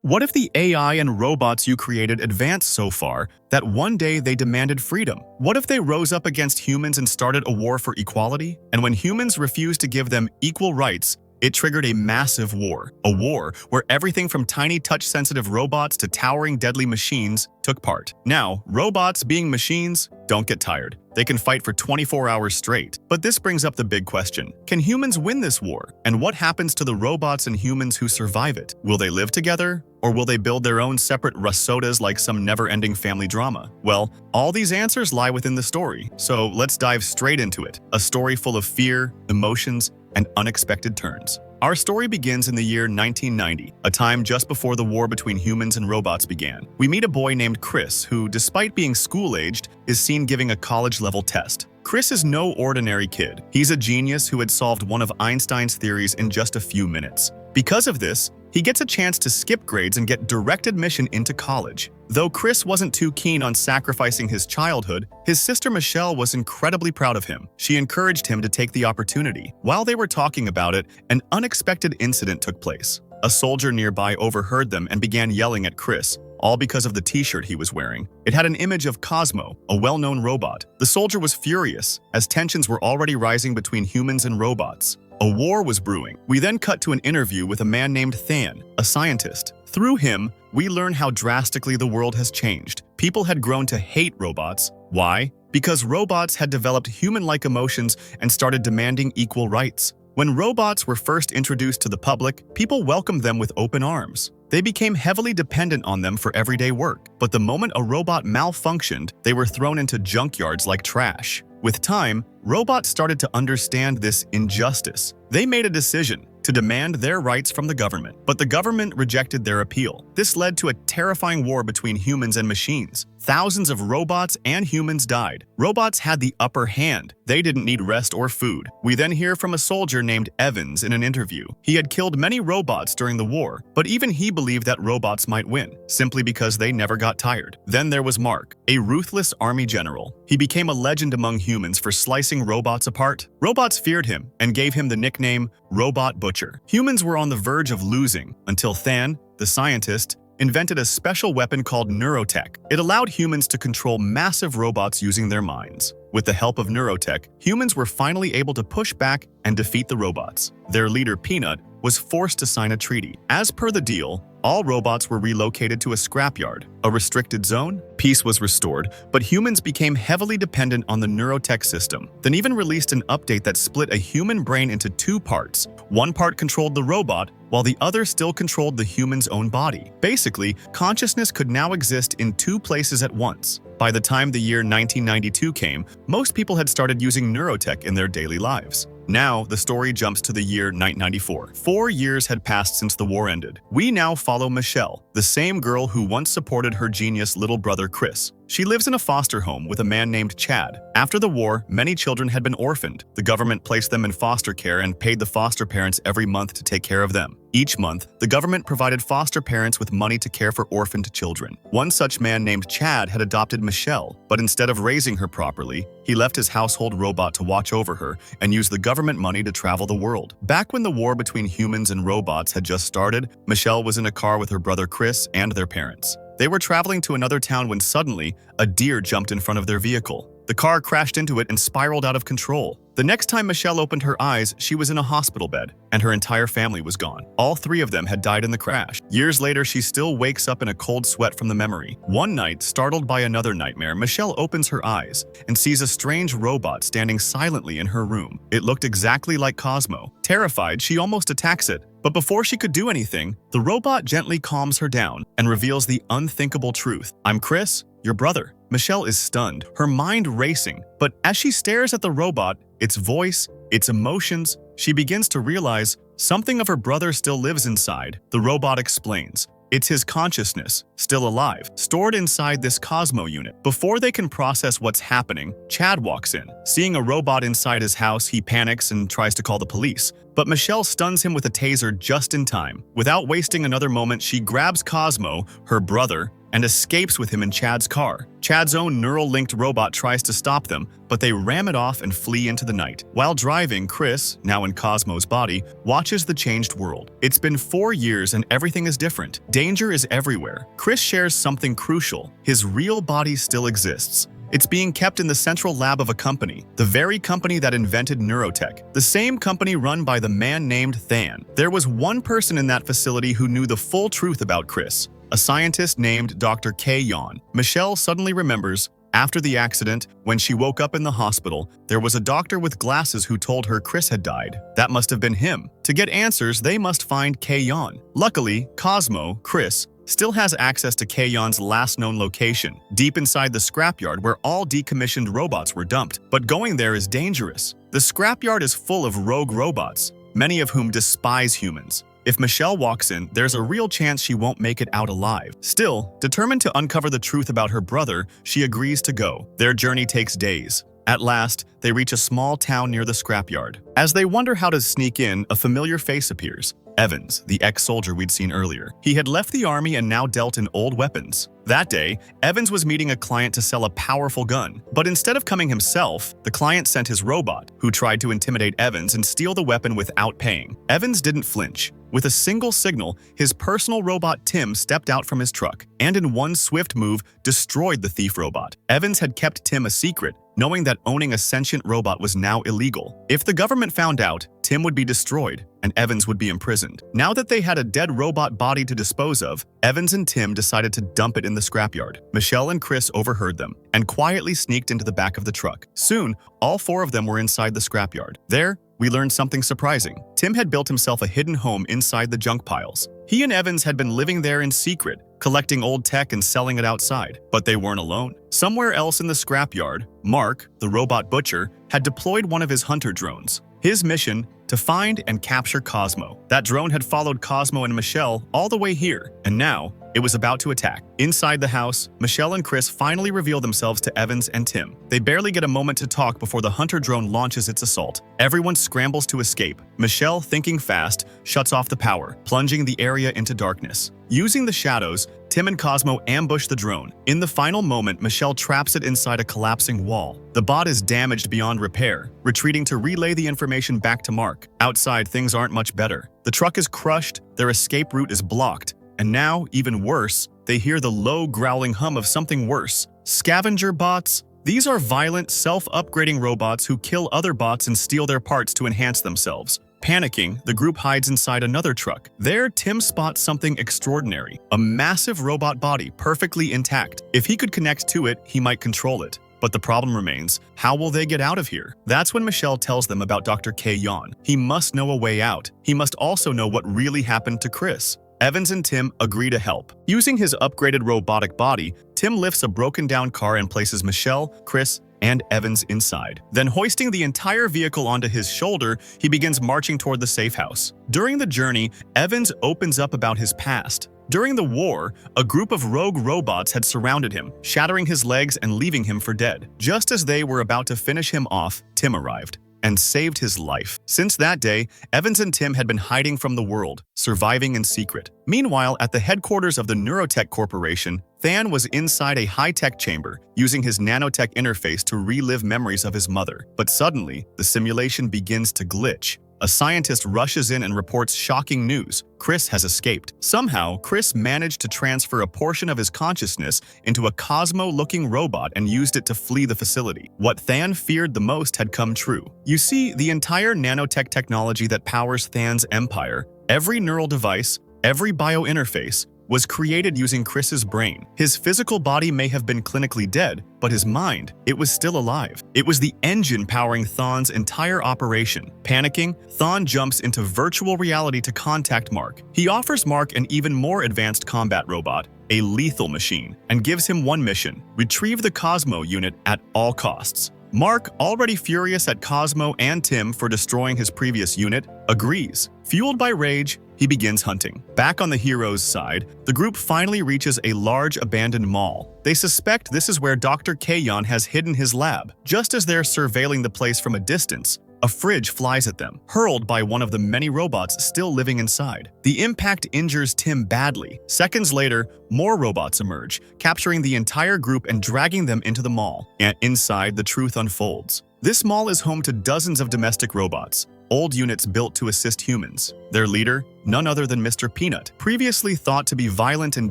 What if the AI and robots you created advanced so far that one day they demanded freedom? What if they rose up against humans and started a war for equality? And when humans refused to give them equal rights, it triggered a massive war. A war where everything from tiny touch-sensitive robots to towering deadly machines took part. Now, robots being machines don't get tired. They can fight for 24 hours straight. But this brings up the big question. Can humans win this war? And what happens to the robots and humans who survive it? Will they live together? Or will they build their own separate Rasodas like some never-ending family drama? Well, all these answers lie within the story, so let's dive straight into it. A story full of fear, emotions, and unexpected turns. Our story begins in the year 1990, a time just before the war between humans and robots began. We meet a boy named Chris who, despite being school-aged, is seen giving a college-level test. Chris is no ordinary kid. He's a genius who had solved one of Einstein's theories in just a few minutes. Because of this, he gets a chance to skip grades and get direct admission into college. Though Chris wasn't too keen on sacrificing his childhood, his sister Michelle was incredibly proud of him. She encouraged him to take the opportunity. While they were talking about it, an unexpected incident took place. A soldier nearby overheard them and began yelling at Chris, all because of the t-shirt he was wearing. It had an image of Cosmo, a well-known robot. The soldier was furious, as tensions were already rising between humans and robots. A war was brewing. We then cut to an interview with a man named Than, a scientist. Through him, we learn how drastically the world has changed. People had grown to hate robots. Why? Because robots had developed human-like emotions and started demanding equal rights. When robots were first introduced to the public, people welcomed them with open arms. They became heavily dependent on them for everyday work. But the moment a robot malfunctioned, they were thrown into junkyards like trash. With time, robots started to understand this injustice. They made a decision to demand their rights from the government, but the government rejected their appeal. This led to a terrifying war between humans and machines. Thousands of robots and humans died. Robots had the upper hand. They didn't need rest or food. We then hear from a soldier named Evans in an interview. He had killed many robots during the war, but even he believed that robots might win, simply because they never got tired. Then there was Mark, a ruthless army general. He became a legend among humans for slicing robots apart. Robots feared him and gave him the nickname Robot Butcher. Humans were on the verge of losing until Than, the scientist, invented a special weapon called neurotech. It allowed humans to control massive robots using their minds. With the help of neurotech, humans were finally able to push back and defeat the robots. Their leader, Peanut, was forced to sign a treaty. As per the deal, all robots were relocated to a scrapyard, a restricted zone. Peace was restored, but humans became heavily dependent on the neurotech system, then even released an update that split a human brain into two parts. One part controlled the robot, while the other still controlled the human's own body. Basically, consciousness could now exist in two places at once. By the time the year 1992 came, most people had started using neurotech in their daily lives. Now, the story jumps to the year 1994. 4 years had passed since the war ended. We now follow Michelle, the same girl who once supported her genius little brother Chris. She lives in a foster home with a man named Chad. After the war, many children had been orphaned. The government placed them in foster care and paid the foster parents every month to take care of them. Each month, the government provided foster parents with money to care for orphaned children. One such man named Chad had adopted Michelle, but instead of raising her properly, he left his household robot to watch over her and use the government money to travel the world. Back when the war between humans and robots had just started, Michelle was in a car with her brother Chris and their parents. They were traveling to another town when suddenly, a deer jumped in front of their vehicle. The car crashed into it and spiraled out of control. The next time Michelle opened her eyes, she was in a hospital bed, and her entire family was gone. All 3 of them had died in the crash. Years later, she still wakes up in a cold sweat from the memory. One night, startled by another nightmare, Michelle opens her eyes and sees a strange robot standing silently in her room. It looked exactly like Cosmo. Terrified, she almost attacks it. But before she could do anything, the robot gently calms her down and reveals the unthinkable truth. "I'm Chris, your brother." Michelle is stunned, her mind racing. But as she stares at the robot, its voice, its emotions, she begins to realize something of her brother still lives inside. The robot explains. It's his consciousness, still alive, stored inside this Cosmo unit. Before they can process what's happening, Chad walks in. Seeing a robot inside his house, he panics and tries to call the police. But Michelle stuns him with a taser just in time. Without wasting another moment, she grabs Cosmo, her brother, and escapes with him in Chad's car. Chad's own neural-linked robot tries to stop them, but they ram it off and flee into the night. While driving, Chris, now in Cosmo's body, watches the changed world. It's been 4 years and everything is different. Danger is everywhere. Chris shares something crucial. His real body still exists. It's being kept in the central lab of a company, the very company that invented neurotech, the same company run by the man named Than. There was one person in that facility who knew the full truth about Chris, a scientist named Dr. Kayon. Michelle suddenly remembers, after the accident, when she woke up in the hospital, there was a doctor with glasses who told her Chris had died. That must have been him. To get answers, they must find Kayon. Luckily, Cosmo, Chris, still has access to Kayon's last known location, deep inside the scrapyard where all decommissioned robots were dumped. But going there is dangerous. The scrapyard is full of rogue robots, many of whom despise humans. If Michelle walks in, there's a real chance she won't make it out alive. Still, determined to uncover the truth about her brother, she agrees to go. Their journey takes days. At last, they reach a small town near the scrapyard. As they wonder how to sneak in, a familiar face appears. Evans, the ex-soldier we'd seen earlier. He had left the army and now dealt in old weapons. That day, Evans was meeting a client to sell a powerful gun. But instead of coming himself, the client sent his robot, who tried to intimidate Evans and steal the weapon without paying. Evans didn't flinch. With a single signal, his personal robot Tim stepped out from his truck and in one swift move destroyed the thief robot. Evans had kept Tim a secret, knowing that owning a sentient robot was now illegal. If the government found out, Tim would be destroyed and Evans would be imprisoned. Now that they had a dead robot body to dispose of, Evans and Tim decided to dump it in the scrapyard. Michelle and Chris overheard them and quietly sneaked into the back of the truck. Soon, all 4 of them were inside the scrapyard. There, we learned something surprising. Tim had built himself a hidden home inside the junk piles. He and Evans had been living there in secret, collecting old tech and selling it outside. But they weren't alone. Somewhere else in the scrapyard, Mark, the robot butcher, had deployed one of his hunter drones. His mission, to find and capture Cosmo. That drone had followed Cosmo and Michelle all the way here, and now it was about to attack. Inside the house, Michelle and Chris finally reveal themselves to Evans and Tim. They barely get a moment to talk before the hunter drone launches its assault. Everyone scrambles to escape. Michelle, thinking fast, shuts off the power, plunging the area into darkness. Using the shadows, Tim and Cosmo ambush the drone. In the final moment, Michelle traps it inside a collapsing wall. The bot is damaged beyond repair, retreating to relay the information back to Mark. Outside, things aren't much better. The truck is crushed, their escape route is blocked, and now, even worse, they hear the low growling hum of something worse. Scavenger bots? These are violent, self-upgrading robots who kill other bots and steal their parts to enhance themselves. Panicking, the group hides inside another truck. There, Tim spots something extraordinary, a massive robot body perfectly intact. If he could connect to it, he might control it. But the problem remains, how will they get out of here? That's when Michelle tells them about Dr. Kayon. He must know a way out. He must also know what really happened to Chris. Evans and Tim agree to help. Using his upgraded robotic body, Tim lifts a broken-down car and places Michelle, Chris, and Evans inside. Then hoisting the entire vehicle onto his shoulder, he begins marching toward the safe house. During the journey, Evans opens up about his past. During the war, a group of rogue robots had surrounded him, shattering his legs and leaving him for dead. Just as they were about to finish him off, Tim arrived and saved his life. Since that day, Evans and Tim had been hiding from the world, surviving in secret. Meanwhile, at the headquarters of the Neurotech Corporation, Than was inside a high-tech chamber, using his nanotech interface to relive memories of his mother. But suddenly, the simulation begins to glitch. A scientist rushes in and reports shocking news. Chris has escaped. Somehow, Chris managed to transfer a portion of his consciousness into a Cosmo-looking robot and used it to flee the facility. What Than feared the most had come true. You see, the entire nanotech technology that powers Than's empire, every neural device, every biointerface, was created using Chris's brain. His physical body may have been clinically dead, but his mind, it was still alive. It was the engine powering Than's entire operation. Panicking, Than jumps into virtual reality to contact Mark. He offers Mark an even more advanced combat robot, a lethal machine, and gives him one mission: retrieve the Cosmo unit at all costs. Mark, already furious at Cosmo and Tim for destroying his previous unit, agrees. Fueled by rage, he begins hunting. Back on the hero's side, the group finally reaches a large abandoned mall. They suspect this is where Dr. Kayon has hidden his lab. Just as they're surveilling the place from a distance, A fridge flies at them, hurled by one of the many robots still living inside. The impact injures Tim badly. Seconds later, more robots emerge, capturing the entire group and dragging them into the mall. And inside, the truth unfolds. This mall is home to dozens of domestic robots, old units built to assist humans. Their leader, none other than Mr. Peanut. Previously thought to be violent and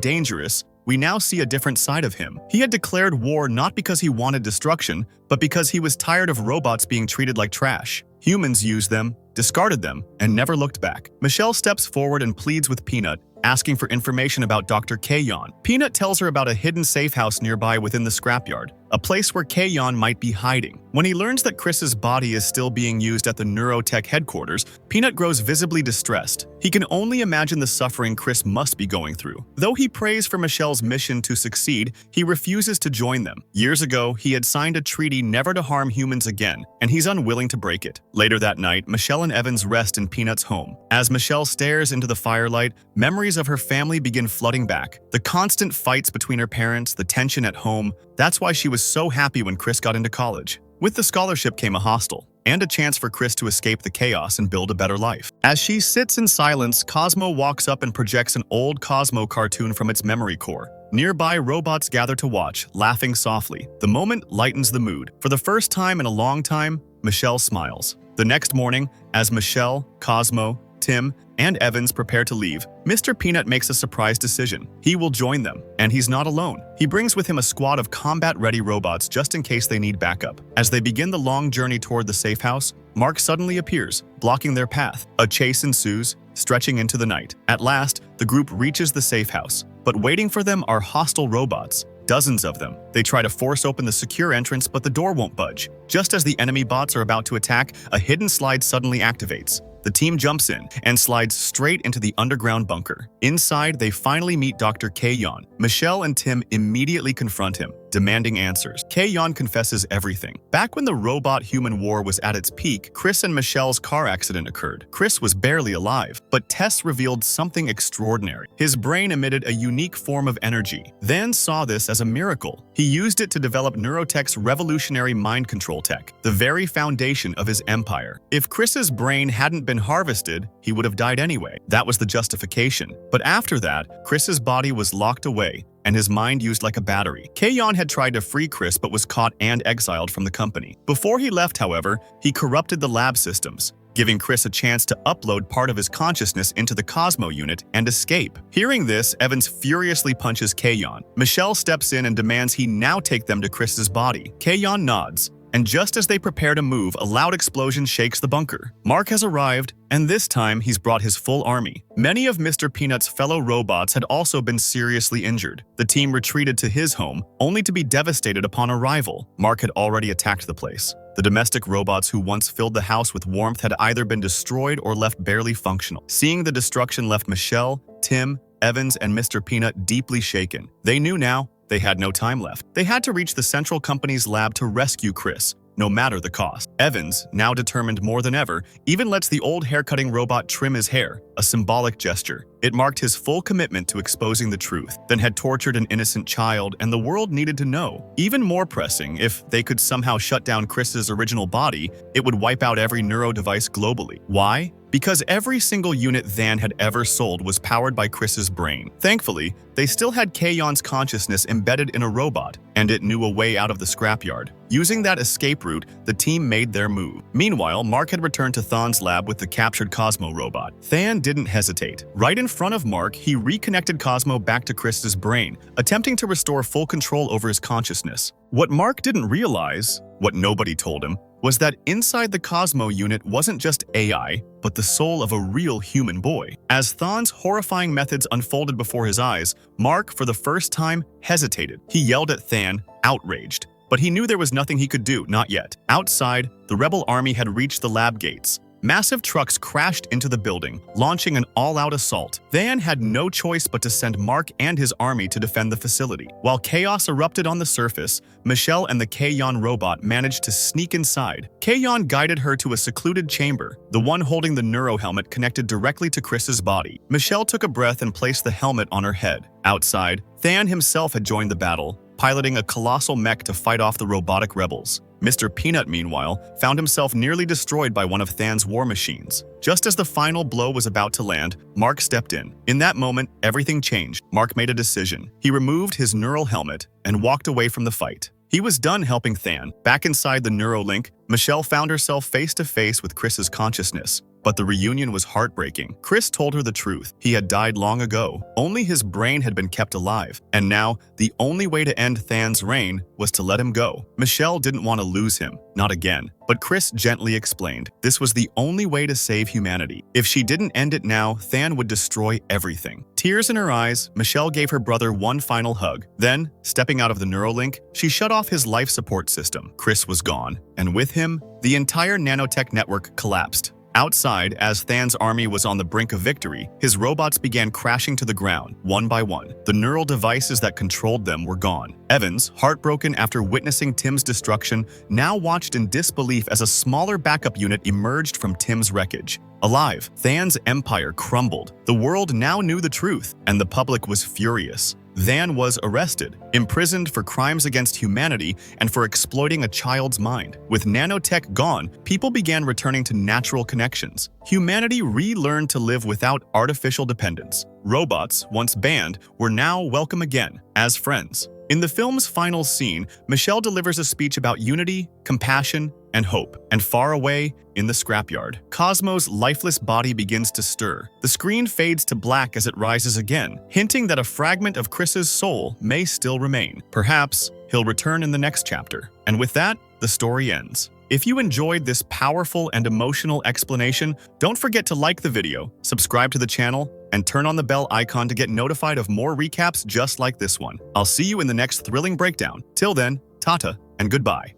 dangerous, we now see a different side of him. He had declared war not because he wanted destruction, but because he was tired of robots being treated like trash. Humans used them, discarded them, and never looked back. Michelle steps forward and pleads with Peanut, asking for information about Dr. Kayon. Peanut tells her about a hidden safe house nearby within the scrapyard, a place where Kayon might be hiding. When he learns that Chris's body is still being used at the neurotech headquarters, Peanut grows visibly distressed. He can only imagine the suffering Chris must be going through. Though he prays for Michelle's mission to succeed, he refuses to join them. Years ago, he had signed a treaty never to harm humans again, and he's unwilling to break it. Later that night, Michelle and Evans rest in Peanut's home. As Michelle stares into the firelight, memories of her family begin flooding back. The constant fights between her parents, the tension at home. That's why she was so happy when Chris got into college. With the scholarship came a hostel, and a chance for Chris to escape the chaos and build a better life. As she sits in silence, Cosmo walks up and projects an old Cosmo cartoon from its memory core. Nearby, robots gather to watch, laughing softly. The moment lightens the mood. For the first time in a long time, Michelle smiles. The next morning, as Michelle, Cosmo, Tim, and Evans prepare to leave, Mr. Peanut makes a surprise decision. He will join them, and he's not alone. He brings with him a squad of combat-ready robots just in case they need backup. As they begin the long journey toward the safe house, Mark suddenly appears, blocking their path. A chase ensues, stretching into the night. At last, the group reaches the safe house, but waiting for them are hostile robots. Dozens of them. They try to force open the secure entrance, but the door won't budge. Just as the enemy bots are about to attack, a hidden slide suddenly activates. The team jumps in and slides straight into the underground bunker. Inside, they finally meet Dr. Kayon. Michelle and Tim immediately confront him, demanding answers. Kayon confesses everything. Back when the robot-human war was at its peak, Chris and Michelle's car accident occurred. Chris was barely alive, but tests revealed something extraordinary. His brain emitted a unique form of energy. Than saw this as a miracle. He used it to develop neurotech's revolutionary mind control tech, the very foundation of his empire. If Chris's brain hadn't been harvested, he would have died anyway. That was the justification. But after that, Chris's body was locked away, and his mind used like a battery. Kayon had tried to free Chris but was caught and exiled from the company. Before he left, however, he corrupted the lab systems, giving Chris a chance to upload part of his consciousness into the Cosmo unit and escape. Hearing this, Evans furiously punches Kayon. Michelle steps in and demands he now take them to Chris's body. Kayon nods, and just as they prepare to move, a loud explosion shakes the bunker. Mark has arrived, and this time he's brought his full army. Many of Mr. Peanut's fellow robots had also been seriously injured. The team retreated to his home, only to be devastated upon arrival. Mark had already attacked the place. The domestic robots who once filled the house with warmth had either been destroyed or left barely functional. Seeing the destruction left Michelle, Tim, Evans, and Mr. Peanut deeply shaken. They knew now they had no time left. They had to reach the central company's lab to rescue Chris, no matter the cost. Evans, now determined more than ever, even lets the old haircutting robot trim his hair, a symbolic gesture. It marked his full commitment to exposing the truth, then had tortured an innocent child, and the world needed to know. Even more pressing, if they could somehow shut down Chris's original body, it would wipe out every neuro device globally. Why? Because every single unit Than had ever sold was powered by Chris's brain. Thankfully, they still had Kayon's consciousness embedded in a robot, and it knew a way out of the scrapyard. Using that escape route, the team made their move. Meanwhile, Mark had returned to Than's lab with the captured Cosmo robot. Than didn't hesitate. Right in front of Mark, he reconnected Cosmo back to Chris's brain, attempting to restore full control over his consciousness. What Mark didn't realize, what nobody told him, was that inside the Cosmo unit wasn't just AI, but the soul of a real human boy. As Than's horrifying methods unfolded before his eyes, Mark, for the first time, hesitated. He yelled at Than, outraged. But he knew there was nothing he could do, not yet. Outside, the rebel army had reached the lab gates. Massive trucks crashed into the building, launching an all-out assault. Than had no choice but to send Mark and his army to defend the facility. While chaos erupted on the surface, Michelle and the Kayon robot managed to sneak inside. Kayon guided her to a secluded chamber, the one holding the neuro helmet connected directly to Chris's body. Michelle took a breath and placed the helmet on her head. Outside, Than himself had joined the battle, piloting a colossal mech to fight off the robotic rebels. Mr. Peanut, meanwhile, found himself nearly destroyed by one of Than's war machines. Just as the final blow was about to land, Mark stepped in. In that moment, everything changed. Mark made a decision. He removed his neural helmet and walked away from the fight. He was done helping Than. Back inside the Neuralink, Michelle found herself face to face with Chris's consciousness. But the reunion was heartbreaking. Chris told her the truth. He had died long ago. Only his brain had been kept alive. And now, the only way to end Than's reign was to let him go. Michelle didn't want to lose him. Not again. But Chris gently explained, this was the only way to save humanity. If she didn't end it now, Than would destroy everything. Tears in her eyes, Michelle gave her brother one final hug. Then, stepping out of the Neuralink, she shut off his life support system. Chris was gone. And with him, the entire nanotech network collapsed. Outside, as Than's army was on the brink of victory, his robots began crashing to the ground, one by one. The neural devices that controlled them were gone. Evans, heartbroken after witnessing Tim's destruction, now watched in disbelief as a smaller backup unit emerged from Tim's wreckage. Alive, Than's empire crumbled. The world now knew the truth, and the public was furious. Than was arrested, imprisoned for crimes against humanity and for exploiting a child's mind. With nanotech gone, people began returning to natural connections. Humanity relearned to live without artificial dependence. Robots, once banned, were now welcome again, as friends. In the film's final scene, Michelle delivers a speech about unity, compassion, and hope. And far away, in the scrapyard, Cosmo's lifeless body begins to stir. The screen fades to black as it rises again, hinting that a fragment of Chris's soul may still remain. Perhaps he'll return in the next chapter. And with that, the story ends. If you enjoyed this powerful and emotional explanation, don't forget to like the video, subscribe to the channel, and turn on the bell icon to get notified of more recaps just like this one. I'll see you in the next thrilling breakdown. Till then, tata and goodbye.